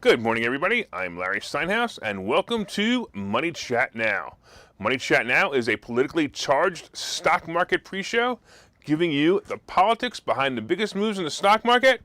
Good morning, everybody. I'm Larry Steinhouse, and welcome to Money Chat Now. Money Chat Now is a politically charged stock market pre-show, giving you the politics behind the biggest moves in the stock market,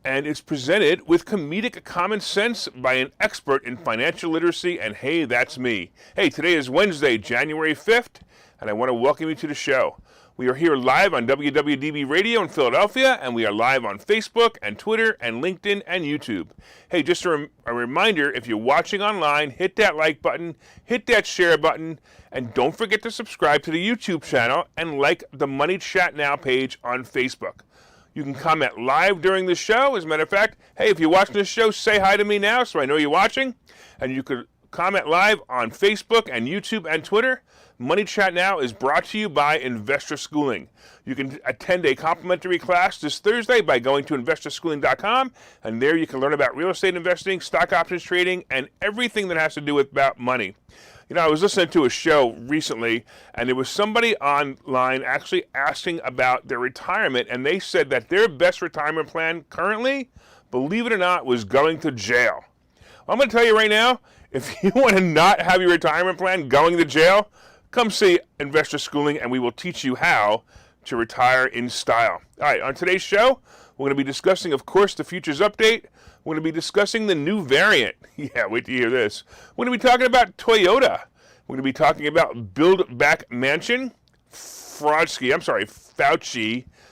and it's presented with comedic common sense by an expert in financial literacy, and hey, that's me. Hey, today is Wednesday, January 5th, and I want to welcome you to the show. We are here live on WWDB Radio in Philadelphia, and we are live on Facebook and Twitter and LinkedIn and YouTube. Hey, just a reminder, if you're watching online, hit that like button, hit that share button, and don't forget to subscribe to the YouTube channel and like the Money Chat Now page on Facebook. You can comment live during the show. As a matter of fact, hey, if you're watching this show, say hi to me now so I know you're watching. And you could comment live on Facebook and YouTube and Twitter. Money Chat Now is brought to you by Investor Schooling. You can attend a complimentary class this Thursday by going to investorschooling.com, and there you can learn about real estate investing, stock options trading, and everything that has to do with about money. You know, I was listening to a show recently, and there was somebody online actually asking about their retirement, and they said that their best retirement plan currently, believe it or not, was going to jail. I'm going to tell you right now, if you want to not have your retirement plan going to jail, come see Investor Schooling, and we will teach you how to retire in style. All right, on today's show, we're going to be discussing, of course, the futures update. We're going to be discussing the new variant. Yeah, wait to hear this. We're going to be talking about Toyota. We're going to be talking about Build Back Manchin, Fauci.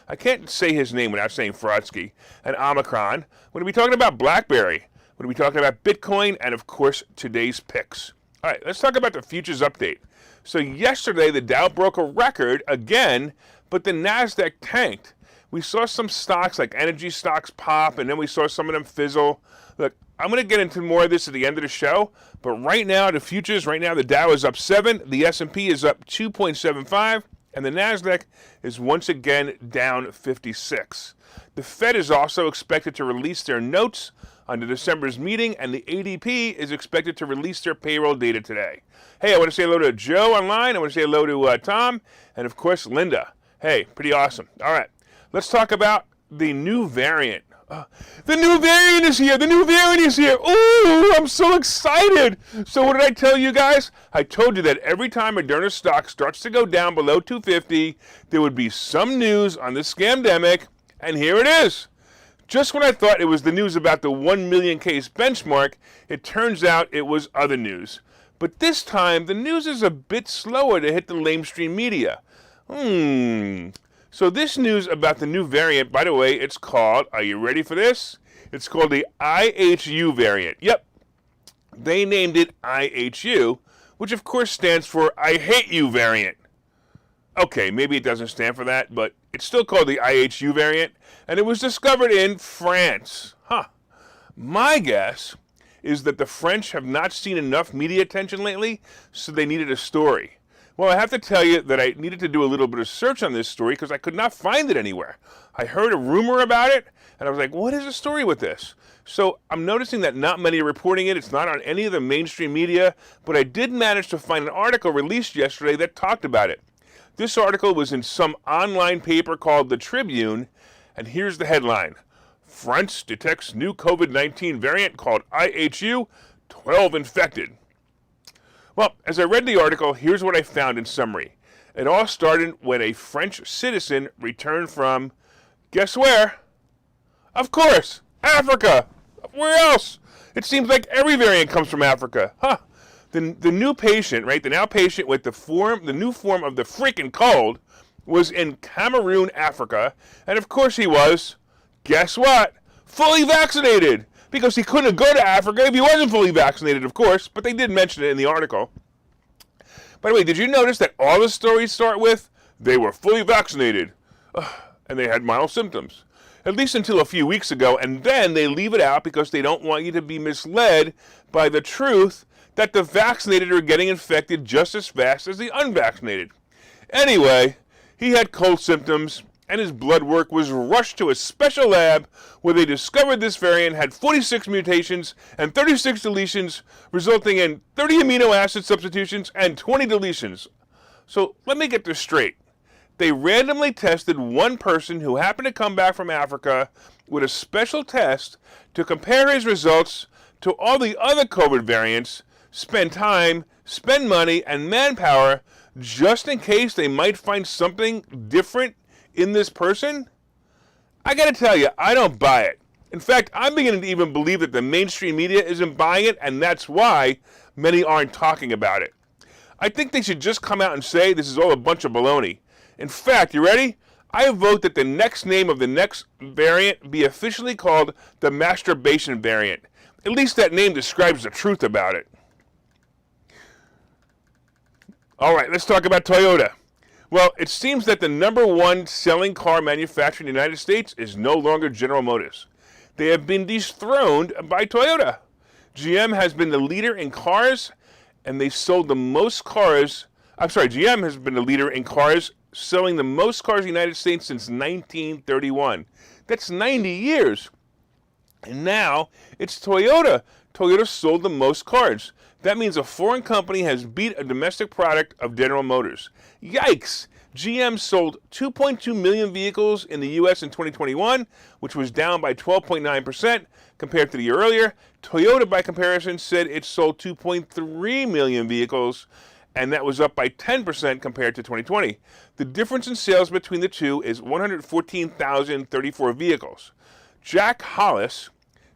I can't say his name without saying Frodsky, and Omicron. We're going to be talking about BlackBerry. We're going to be talking about Bitcoin, and of course, today's picks. All right, let's talk about the futures update. So yesterday, the Dow broke a record again, but the NASDAQ tanked. We saw some stocks, like energy stocks, pop, and then we saw some of them fizzle. Look, I'm going to get into more of this at the end of the show, but right now, the futures, the Dow is up 7, the S&P is up 2.75, and the NASDAQ is once again down 56. The Fed is also expected to release their notes on December's meeting, and the ADP is expected to release their payroll data today. Hey, I want to say hello to Joe online. I want to say hello to Tom, and of course, Linda. Hey, pretty awesome. All right, let's talk about the new variant. The new variant is here. The new variant is here. Ooh, I'm so excited. So what did I tell you guys? I told you that every time Moderna stock starts to go down below 250, there would be some news on the scamdemic, and here it is. Just when I thought it was the news about the 1 million case benchmark, it turns out it was other news. But this time, the news is a bit slower to hit the lamestream media. So this news about the new variant, by the way, it's called, are you ready for this? It's called the Ihu Variant. Yep, they named it Ihu, which of course stands for I Hate You Variant. Okay, maybe it doesn't stand for that, but it's still called the Ihu Variant, and it was discovered in France. My guess is that the French have not seen enough media attention lately, so they needed a story. Well, I have to tell you that I needed to do a little bit of search on this story because I could not find it anywhere. I heard a rumor about it, and I was like, what is the story with this? So I'm noticing that not many are reporting it. It's not on any of the mainstream media, but I did manage to find an article released yesterday that talked about it. This article was in some online paper called The Tribune, and here's the headline. France detects new COVID-19 variant called Ihu, 12 infected. Well, as I read the article, here's what I found in summary. It all started when a French citizen returned from, guess where? Of course, Africa. Where else? It seems like every variant comes from Africa. The new patient, right, the now patient with the new form of the freaking cold was in Cameroon, Africa, and of course he was, guess what? Fully vaccinated, because he couldn't go to Africa if he wasn't fully vaccinated, of course, but they did mention it in the article. By the way, did you notice that all the stories start with, they were fully vaccinated, and they had mild symptoms? At least until a few weeks ago, and then they leave it out because they don't want you to be misled by the truth that the vaccinated are getting infected just as fast as the unvaccinated. Anyway, he had cold symptoms, and his blood work was rushed to a special lab where they discovered this variant had 46 mutations and 36 deletions, resulting in 30 amino acid substitutions and 20 deletions. So let me get this straight. They randomly tested one person who happened to come back from Africa with a special test to compare his results to all the other COVID variants, spend time, spend money, and manpower just in case they might find something different in this person? I gotta tell you, I don't buy it. In fact, I'm beginning to even believe that the mainstream media isn't buying it, and that's why many aren't talking about it. I think they should just come out and say this is all a bunch of baloney. In fact, you ready? I vote that the next name of the next variant be officially called the masturbation variant. At least that name describes the truth about it. All right, let's talk about Toyota. Well, it seems that the number one selling car manufacturer in the United States is no longer General Motors. They have been dethroned by Toyota. GM has been the leader in cars, and they sold the most cars. GM has been the leader in cars, selling the most cars in the United States since 1931. That's 90 years. And now it's Toyota. Toyota sold the most cars. That means a foreign company has beat a domestic product of General Motors. Yikes! GM sold 2.2 million vehicles in the U.S. in 2021, which was down by 12.9% compared to the year earlier. Toyota, by comparison, said it sold 2.3 million vehicles, and that was up by 10% compared to 2020. The difference in sales between the two is 114,034 vehicles. Jack Hollis,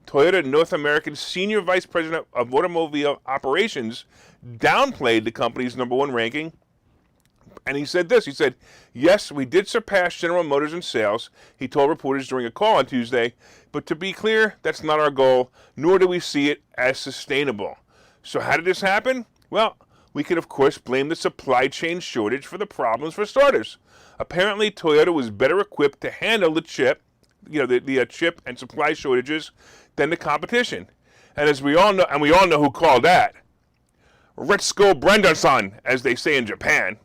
Toyota North American Senior Vice President of Automobile Operations, downplayed the company's number one ranking. And he said this, he said, yes, we did surpass General Motors in sales, he told reporters during a call on Tuesday, but to be clear, that's not our goal, nor do we see it as sustainable. So how did this happen? Well, we could of course blame the supply chain shortage for the problems for starters. Apparently, Toyota was better equipped to handle the chip, the chip and supply shortages than the competition. And as we all know, and we all know who called that, Retsuko Brendan-san, as they say in Japan.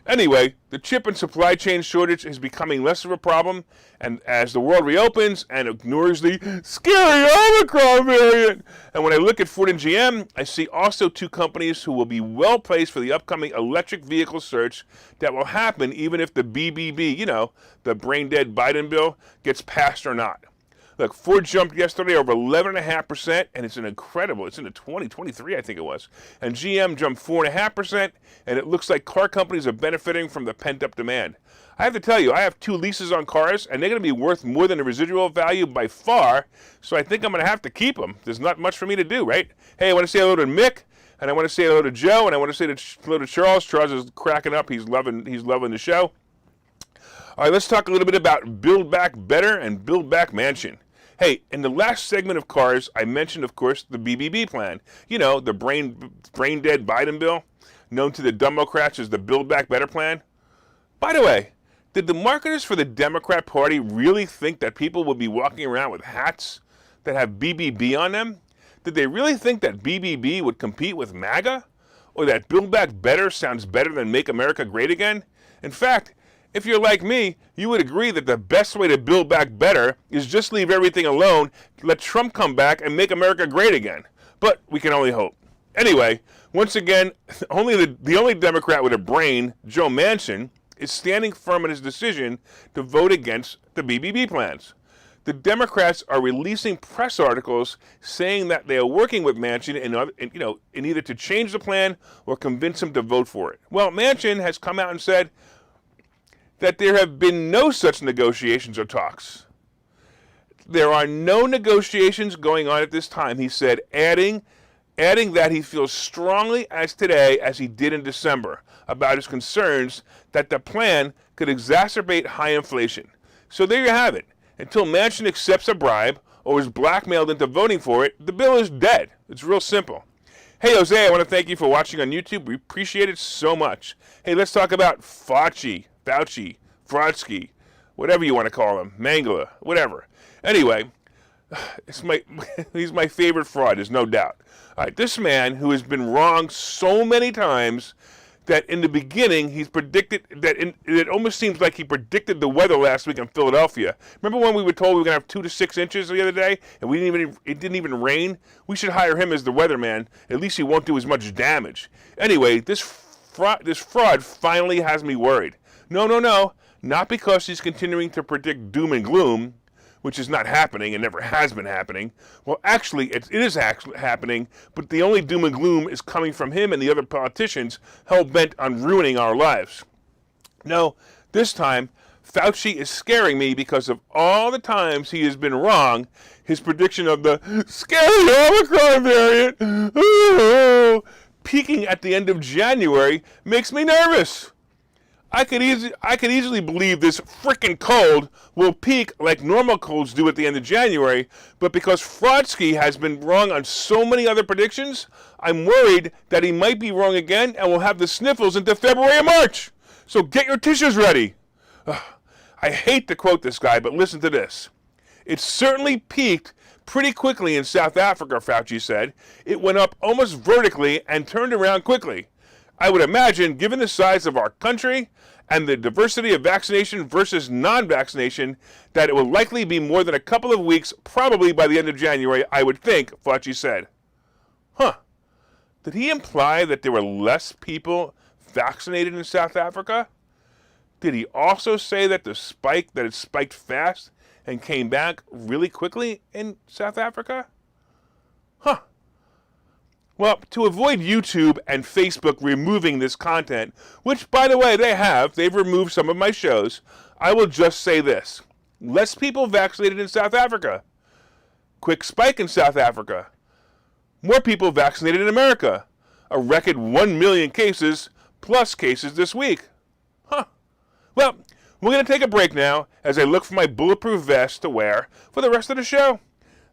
Anyway, the chip and supply chain shortage is becoming less of a problem, and as the world reopens and ignores the scary Omicron variant. And when I look at Ford and GM, I see also two companies who will be well placed for the upcoming electric vehicle surge that will happen even if the BBB, the brain dead Biden bill, gets passed or not. Look, Ford jumped yesterday over 11.5%, and it's into 2023, I think it was. And GM jumped 4.5%, and it looks like car companies are benefiting from the pent-up demand. I have to tell you, I have 2 leases on cars, and they're going to be worth more than the residual value by far, so I think I'm going to have to keep them. There's not much for me to do, right? Hey, I want to say hello to Mick, and I want to say hello to Joe, and I want to say hello to Charles. Charles is cracking up. He's loving the show. All right, let's talk a little bit about Build Back Better and Build Back Manchin. Hey, in the last segment of cars, I mentioned, of course, the BBB plan. The brain-dead Biden bill, known to the Democrats as the Build Back Better plan. By the way, did the marketers for the Democrat Party really think that people would be walking around with hats that have BBB on them? Did they really think that BBB would compete with MAGA? Or that Build Back Better sounds better than Make America Great Again? In fact, if you're like me, you would agree that the best way to build back better is just leave everything alone, let Trump come back, and make America great again. But we can only hope. Anyway, once again, the only Democrat with a brain, Joe Manchin, is standing firm in his decision to vote against the BBB plans. The Democrats are releasing press articles saying that they are working with Manchin in either to change the plan or convince him to vote for it. Well, Manchin has come out and said that there have been no such negotiations or talks. There are no negotiations going on at this time, he said, adding that he feels strongly as today as he did in December about his concerns that the plan could exacerbate high inflation. So there you have it. Until Manchin accepts a bribe or is blackmailed into voting for it, the bill is dead. It's real simple. Hey, Jose, I want to thank you for watching on YouTube. We appreciate it so much. Hey, let's talk about Fauci, Frodsky, whatever you want to call him, Mangala, whatever. Anyway, he's my favorite fraud, there's no doubt. All right, this man who has been wrong so many times that in the beginning he's predicted that it almost seems like he predicted the weather last week in Philadelphia. Remember when we were told we were going to have 2 to 6 inches the other day and it didn't even rain? We should hire him as the weatherman. At least he won't do as much damage. Anyway, this fraud finally has me worried. No. Not because he's continuing to predict doom and gloom, which is not happening and never has been happening. Well, actually, it is actually happening, but the only doom and gloom is coming from him and the other politicians hell-bent on ruining our lives. No, this time, Fauci is scaring me because of all the times he has been wrong. His prediction of the scary Omicron variant peaking at the end of January makes me nervous. I could easily believe this frickin' cold will peak like normal colds do at the end of January, but because Fauci has been wrong on so many other predictions, I'm worried that he might be wrong again and will have the sniffles into February and March. So get your tissues ready. I hate to quote this guy, but listen to this. It certainly peaked pretty quickly in South Africa, Fauci said. It went up almost vertically and turned around quickly. I would imagine, given the size of our country and the diversity of vaccination versus non-vaccination, that it will likely be more than a couple of weeks, probably by the end of January, I would think, Fauci said. Did he imply that there were less people vaccinated in South Africa? Did he also say that it spiked fast and came back really quickly in South Africa? Well, to avoid YouTube and Facebook removing this content, which, by the way, they've removed some of my shows, I will just say this. Less people vaccinated in South Africa. Quick spike in South Africa. More people vaccinated in America. A record 1 million cases plus cases this week. Well, we're going to take a break now as I look for my bulletproof vest to wear for the rest of the show.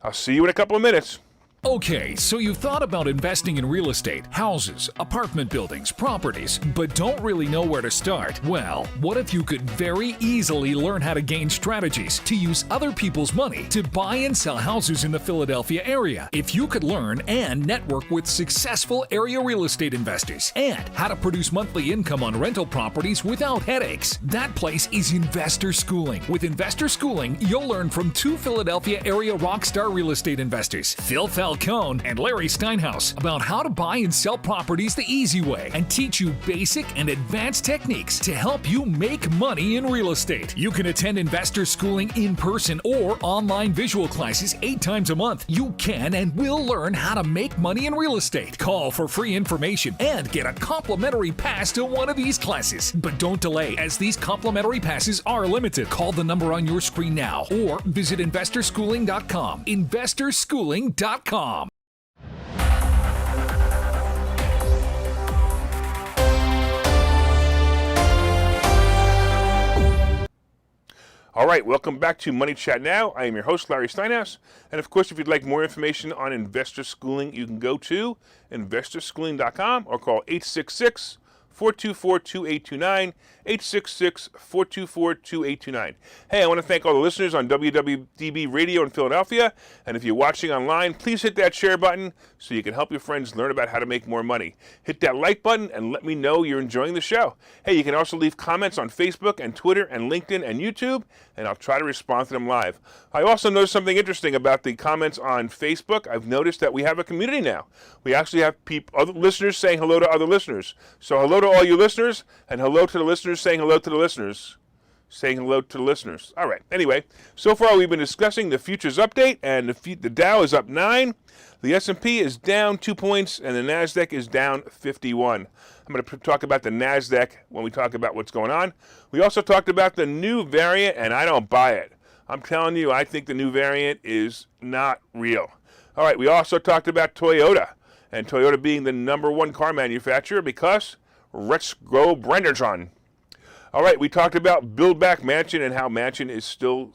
I'll see you in a couple of minutes. Okay, so you've thought about investing in real estate, houses, apartment buildings, properties, but don't really know where to start. Well, what if you could very easily learn how to gain strategies to use other people's money to buy and sell houses in the Philadelphia area? If you could learn and network with successful area real estate investors and how to produce monthly income on rental properties without headaches, that place is Investor Schooling. With Investor Schooling, you'll learn from two Philadelphia area rockstar real estate investors, Phil Falcone and Larry Steinhouse, about how to buy and sell properties the easy way and teach you basic and advanced techniques to help you make money in real estate. You can attend Investor Schooling in person or online visual classes 8 times a month. You can and will learn how to make money in real estate. Call for free information and get a complimentary pass to one of these classes. But don't delay, as these complimentary passes are limited. Call the number on your screen now or visit investorschooling.com. investorschooling.com. All right, welcome back to Money Chat Now. I am your host, Larry Steinhouse. And of course, if you'd like more information on Investor Schooling, you can go to investorschooling.com or call 866-424-2829, 866-424-2829. Hey, I want to thank all the listeners on WWDB Radio in Philadelphia. And if you're watching online, please hit that share button so you can help your friends learn about how to make more money. Hit that like button and let me know you're enjoying the show. Hey, you can also leave comments on Facebook and Twitter and LinkedIn and YouTube, and I'll try to respond to them live. I also noticed something interesting about the comments on Facebook. I've noticed that we have a community now. We actually have other listeners saying hello to other listeners. So hello to all you listeners, and hello to the listeners saying hello to the listeners. Saying hello to the listeners. All right. Anyway, so far we've been discussing the futures update, and the Dow is up 9. The S&P is down 2 points, and the NASDAQ is down 51. I'm going to talk about the NASDAQ when we talk about what's going on. We also talked about the new variant, and I don't buy it. I'm telling you, I think the new variant is not real. All right, we also talked about Toyota, and Toyota being the #1 car manufacturer because let's go Brennerton. All right, we talked about Build Back Manchin and how Manchin is still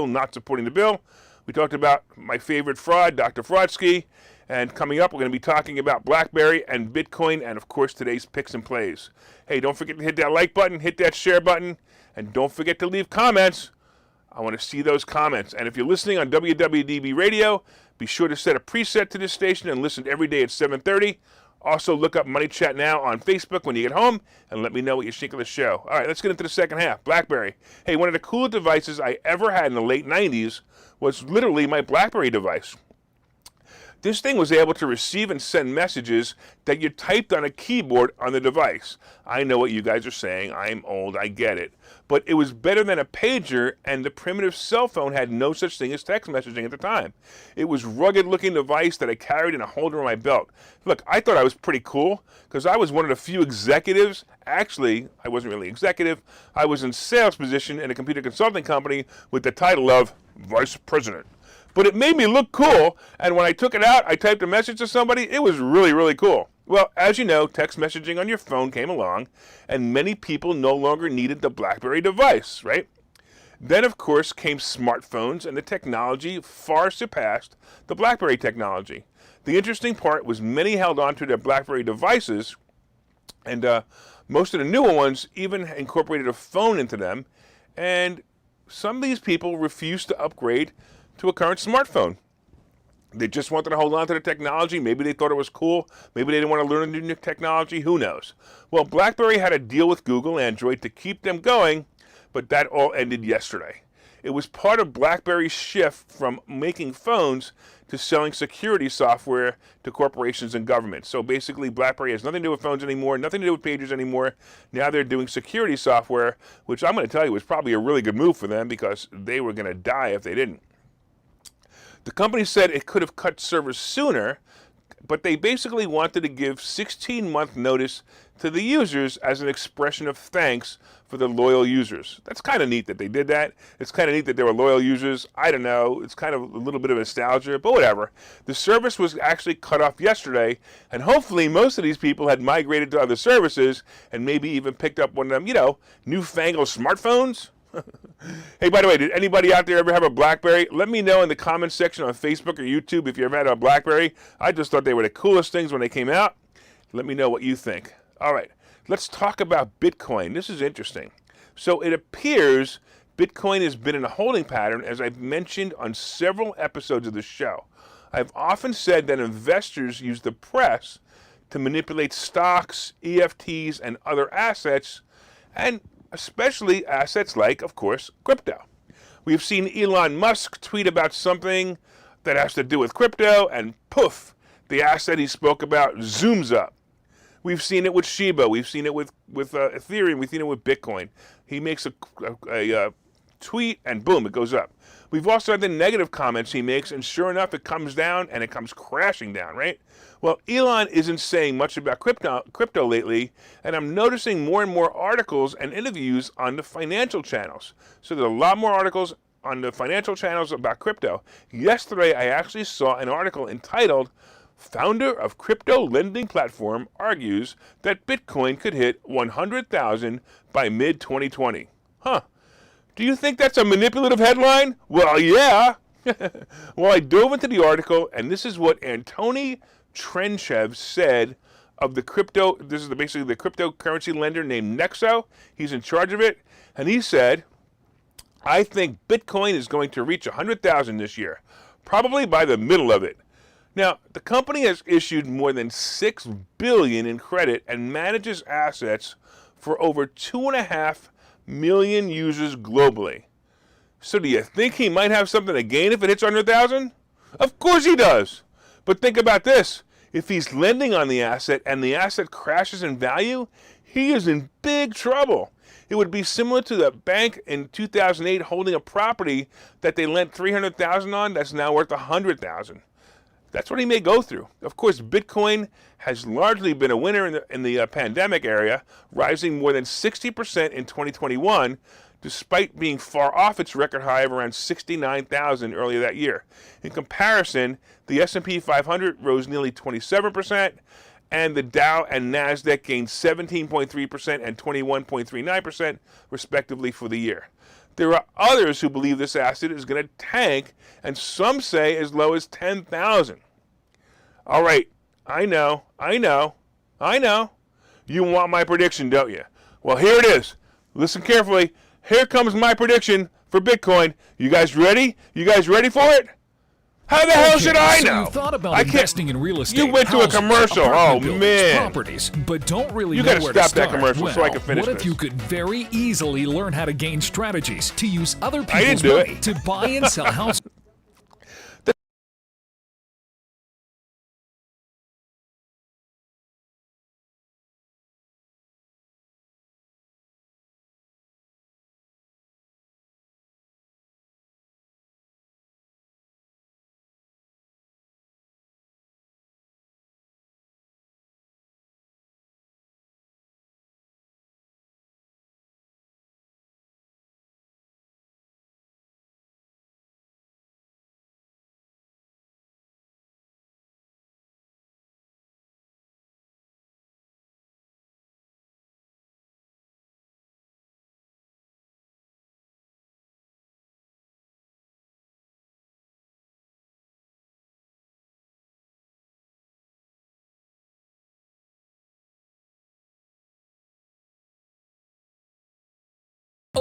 not supporting the bill. We talked about my favorite fraud, Dr. Fauci, and coming up, we're going to be talking about BlackBerry and Bitcoin, and of course, today's picks and plays. Hey, don't forget to hit that like button, hit that share button, and don't forget to leave comments. I want to see those comments. And if you're listening on WWDB Radio, be sure to set a preset to this station and listen every day at 7:30. Also, look up Money Chat Now on Facebook when you get home, and let me know what you think of the show. All right, let's get into the second half. BlackBerry. Hey, one of the coolest devices I ever had in the late 90s was literally my BlackBerry device. This thing was able to receive and send messages that you typed on a keyboard on the device. I know what you guys are saying. I'm old. I get it. But it was better than a pager, and the primitive cell phone had no such thing as text messaging at the time. It was a rugged-looking device that I carried in a holder on my belt. Look, I thought I was pretty cool because I was one of the few executives. Actually, I wasn't really executive. I was in sales position in a computer consulting company with the title of Vice President. But it made me look cool, and when I took it out, I typed a message to somebody. It was really, really cool. Well, as you know, text messaging on your phone came along, and many people no longer needed the BlackBerry device, right? Then, of course, came smartphones, and the technology far surpassed the BlackBerry technology. The interesting part was many held on to their BlackBerry devices, and most of the newer ones even incorporated a phone into them, and some of these people refused to upgrade to a current smartphone. They just wanted to hold on to the technology. Maybe they thought it was cool. Maybe they didn't want to learn new technology. Who knows? Well, BlackBerry had a deal with Google Android to keep them going, but that all ended yesterday. It was part of BlackBerry's shift from making phones to selling security software to corporations and governments. So basically, BlackBerry has nothing to do with phones anymore, nothing to do with pagers anymore. Now they're doing security software, which I'm going to tell you was probably a really good move for them because they were going to die if they didn't. The company said it could have cut servers sooner, but they basically wanted to give 16-month notice to the users as an expression of thanks for the loyal users. That's kind of neat that they did that. It's kind of neat that they were loyal users. I don't know. It's kind of a little bit of nostalgia, but whatever. The service was actually cut off yesterday, and hopefully most of these people had migrated to other services and maybe even picked up one of them, newfangled smartphones. Hey, by the way, did anybody out there ever have a BlackBerry? Let me know in the comments section on Facebook or YouTube if you ever had a BlackBerry. I just thought they were the coolest things when they came out. Let me know what you think. All right, let's talk about Bitcoin. This is interesting. So it appears Bitcoin has been in a holding pattern, as I've mentioned on several episodes of the show. I've often said that investors use the press to manipulate stocks, EFTs, and other assets, and especially assets like, of course, crypto. We've seen Elon Musk tweet about something that has to do with crypto, and poof, the asset he spoke about zooms up. We've seen it with Shiba. We've seen it with Ethereum. We've seen it with Bitcoin. He makes a tweet, and boom, it goes up. We've also had the negative comments he makes, and sure enough, it comes down, and it comes crashing down, right? Well, Elon isn't saying much about crypto lately, and I'm noticing more and more articles and interviews on the financial channels. So there's a lot more articles on the financial channels about crypto. Yesterday, I actually saw an article entitled, "Founder of Crypto Lending Platform Argues That Bitcoin Could Hit 100,000 by mid-2020. Huh. Do you think that's a manipulative headline? Well, yeah. Well, I dove into the article, and this is what Antony Trenchev said of the crypto. This is basically the cryptocurrency lender named Nexo. He's in charge of it, and he said, "I think Bitcoin is going to reach 100,000 this year, probably by the middle of it." Now, the company has issued more than $6 billion in credit and manages assets for over 2.5 million users globally. So do you think he might have something to gain if it hits 100,000? Of course he does. But think about this. If he's lending on the asset and the asset crashes in value, he is in big trouble. It would be similar to the bank in 2008 holding a property that they lent $300,000 on that's now worth $100,000. That's what he may go through. Of course, Bitcoin has largely been a winner in the pandemic area, rising more than 60% in 2021, despite being far off its record high of around 69,000 earlier that year. In comparison, the S&P 500 rose nearly 27%, and the Dow and NASDAQ gained 17.3% and 21.39%, respectively, for the year. There are others who believe this asset is going to tank, and some say as low as 10,000. All right, I know. You want my prediction, don't you? Well, here it is. Listen carefully. Here comes my prediction for Bitcoin. You guys ready? You guys ready for it? How the hell should I know? You thought about investing in real estate. You went to a commercial. Oh, man. Properties, but don't really know where to start. You got to stop that commercial so I can finish this. What if you could very easily learn how to gain strategies to use other people's money to buy and sell houses?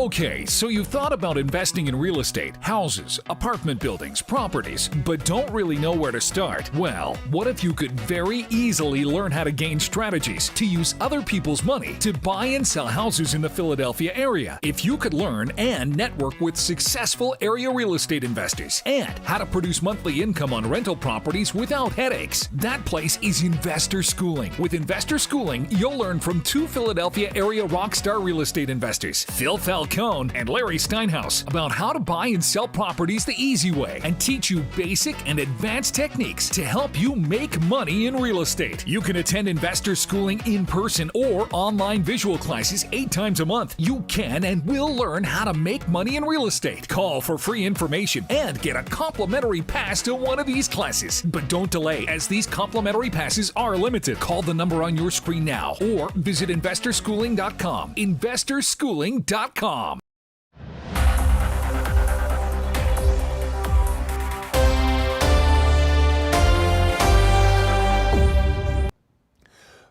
Okay, so you've thought about investing in real estate, houses, apartment buildings, properties, but don't really know where to start? Well, what if you could very easily learn how to gain strategies to use other people's money to buy and sell houses in the Philadelphia area? If you could learn and network with successful area real estate investors and how to produce monthly income on rental properties without headaches, that place is Investor Schooling. With Investor Schooling, you'll learn from two Philadelphia area rockstar real estate investors, Phil Falcone and Larry Steinhouse, about how to buy and sell properties the easy way and teach you basic and advanced techniques to help you make money in real estate. You can attend Investor Schooling in person or online visual classes 8 times a month. You can and will learn how to make money in real estate. Call for free information and get a complimentary pass to one of these classes. But don't delay, as these complimentary passes are limited. Call the number on your screen now or visit investorschooling.com. investorschooling.com.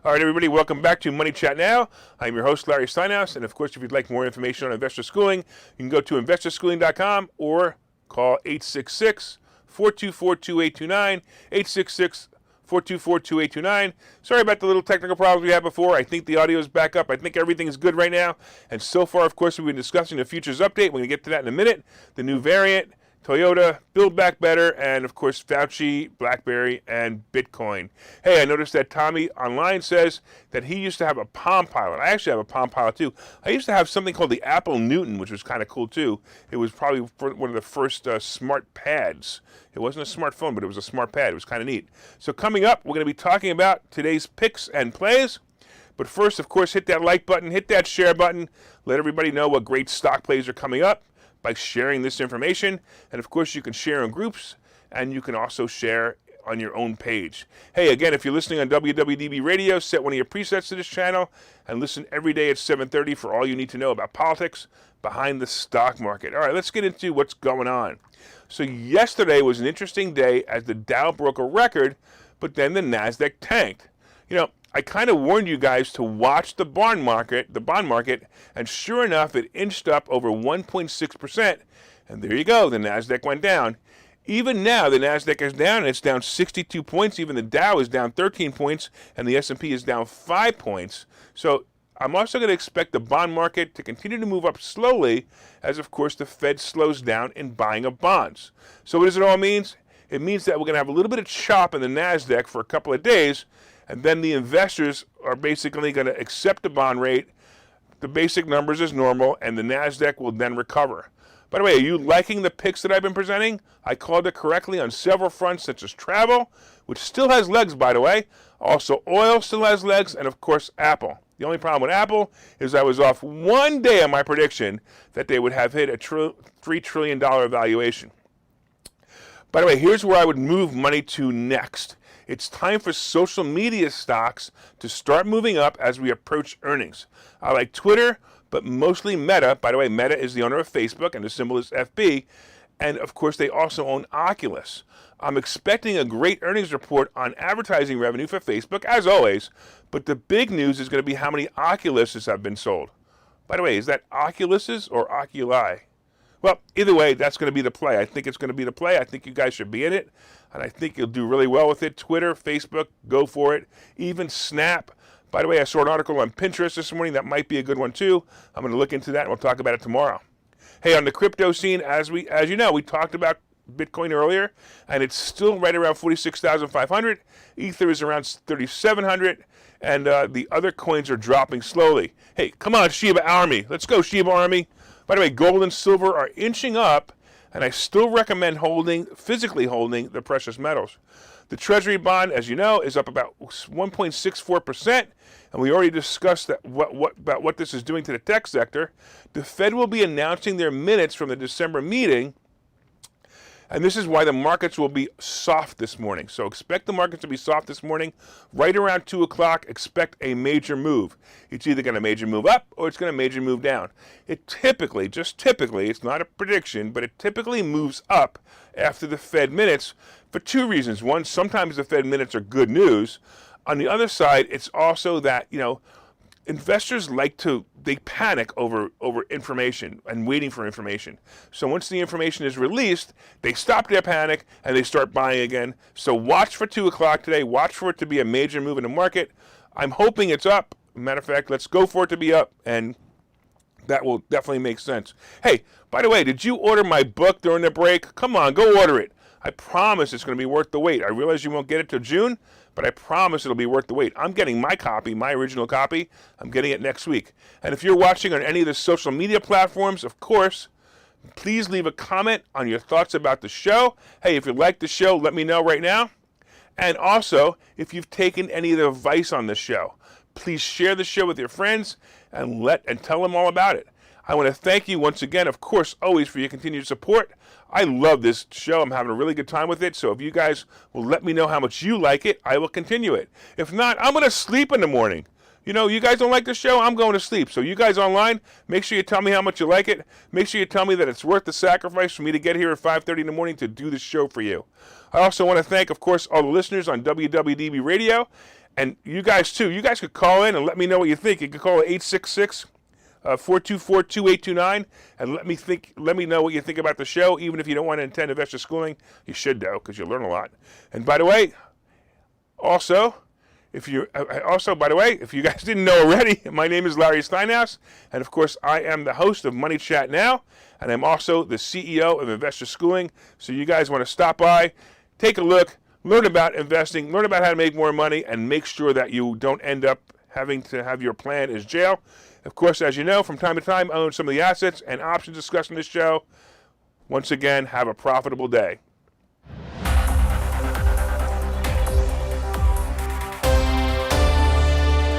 All right, everybody, welcome back to Money Chat Now. I'm your host, Larry Steinhouse, and of course, if you'd like more information on investor schooling, you can go to investorschooling.com or call 866-424-2829, 866-424-2829. Sorry about the little technical problems we had before. I think the audio is back up. I think everything is good right now. And so far, of course, we've been discussing the futures update. We're going to get to that in a minute. The new variant, Toyota, Build Back Better, and of course, Fauci, BlackBerry, and Bitcoin. Hey, I noticed that Tommy online says that he used to have a Palm Pilot. I actually have a Palm Pilot too. I used to have something called the Apple Newton, which was kind of cool too. It was probably one of the first smart pads. It wasn't a smartphone, but it was a smart pad. It was kind of neat. So coming up, we're going to be talking about today's picks and plays. But first, of course, hit that like button, hit that share button. Let everybody know what great stock plays are coming up by sharing this information. And of course, you can share in groups, and you can also share on your own page. Hey, again, if you're listening on WWDB Radio, set one of your presets to this channel and listen every day at 7:30 for all you need to know about politics behind the stock market. All right, let's get into what's going on. So yesterday was an interesting day as the Dow broke a record, but then the NASDAQ tanked. You know, I kind of warned you guys to watch the bond market, and sure enough, it inched up over 1.6%, and there you go, the NASDAQ went down. Even now, the NASDAQ is down, and it's down 62 points. Even the Dow is down 13 points, and the S&P is down 5 points. So I'm also going to expect the bond market to continue to move up slowly as, of course, the Fed slows down in buying of bonds. So what does it all mean? It means that we're going to have a little bit of chop in the NASDAQ for a couple of days, and then the investors are basically going to accept the bond rate, the basic numbers as normal, and the NASDAQ will then recover. By the way, are you liking the picks that I've been presenting? I called it correctly on several fronts, such as travel, which still has legs, by the way. Also, oil still has legs, and of course, Apple. The only problem with Apple is I was off one day on my prediction that they would have hit a $3 trillion valuation. By the way, here's where I would move money to next. It's time for social media stocks to start moving up as we approach earnings. I like Twitter, but mostly Meta. By the way, Meta is the owner of Facebook, and the symbol is FB. And of course, they also own Oculus. I'm expecting a great earnings report on advertising revenue for Facebook, as always. But the big news is going to be how many Oculuses have been sold. By the way, is that Oculuses or Oculi? Well, either way, that's going to be the play. I think it's going to be the play. I think you guys should be in it, and I think you'll do really well with it. Twitter, Facebook, go for it. Even Snap. By the way, I saw an article on Pinterest this morning. That might be a good one, too. I'm going to look into that, and we'll talk about it tomorrow. Hey, on the crypto scene, as you know, we talked about Bitcoin earlier, and it's still right around 46,500. Ether is around 3,700, and the other coins are dropping slowly. Hey, come on, Shiba Army. Let's go, Shiba Army. By the way, gold and silver are inching up, and I still recommend physically holding the precious metals. The Treasury bond, as you know, is up about 1.64%, and we already discussed that about what this is doing to the tech sector. The Fed will be announcing their minutes from the December meeting, and this is why the markets will be soft this morning. So expect the markets to be soft this morning. Right around 2 o'clock, expect a major move. It's either going to major move up or it's going to major move down. It typically, it's not a prediction, but it typically moves up after the Fed minutes for two reasons. One, sometimes the Fed minutes are good news. On the other side, it's also that, investors they panic over information and waiting for information. So once the information is released, they stop their panic and they start buying again. So watch for 2 o'clock today. Watch for it to be a major move in the market. I'm hoping it's up. Matter of fact, let's go for it to be up, and that will definitely make sense. Hey, by the way, did you order my book during the break? Come on, go order it. I promise it's going to be worth the wait. I realize you won't get it till June, but I promise it'll be worth the wait. I'm getting my copy, my original copy. I'm getting it next week. And if you're watching on any of the social media platforms, of course, please leave a comment on your thoughts about the show. Hey, if you like the show, let me know right now. And also, if you've taken any of the advice on this show, please share the show with your friends and tell them all about it. I want to thank you once again, of course, always for your continued support. I love this show. I'm having a really good time with it. So if you guys will let me know how much you like it, I will continue it. If not, I'm going to sleep in the morning. You know, you guys don't like the show, I'm going to sleep. So you guys online, make sure you tell me how much you like it. Make sure you tell me that it's worth the sacrifice for me to get here at 5:30 in the morning to do this show for you. I also want to thank, of course, all the listeners on WWDB Radio. And you guys, too. You guys could call in and let me know what you think. You could call 866-424-2829 and let me know what you think about the show. Even if you don't want to attend investor schooling, you should, though, because you'll learn a lot. And by the way, if you guys didn't know already, my name is Larry Steinhouse, and of course, I am the host of Money Chat Now, and I'm also the CEO of Investor Schooling. So you guys want to stop by, take a look, learn about investing, learn about how to make more money, and make sure that you don't end up having to have your plan as jail. Of course, as you know, from time to time, I own some of the assets and options discussed in this show. Once again, have a profitable day.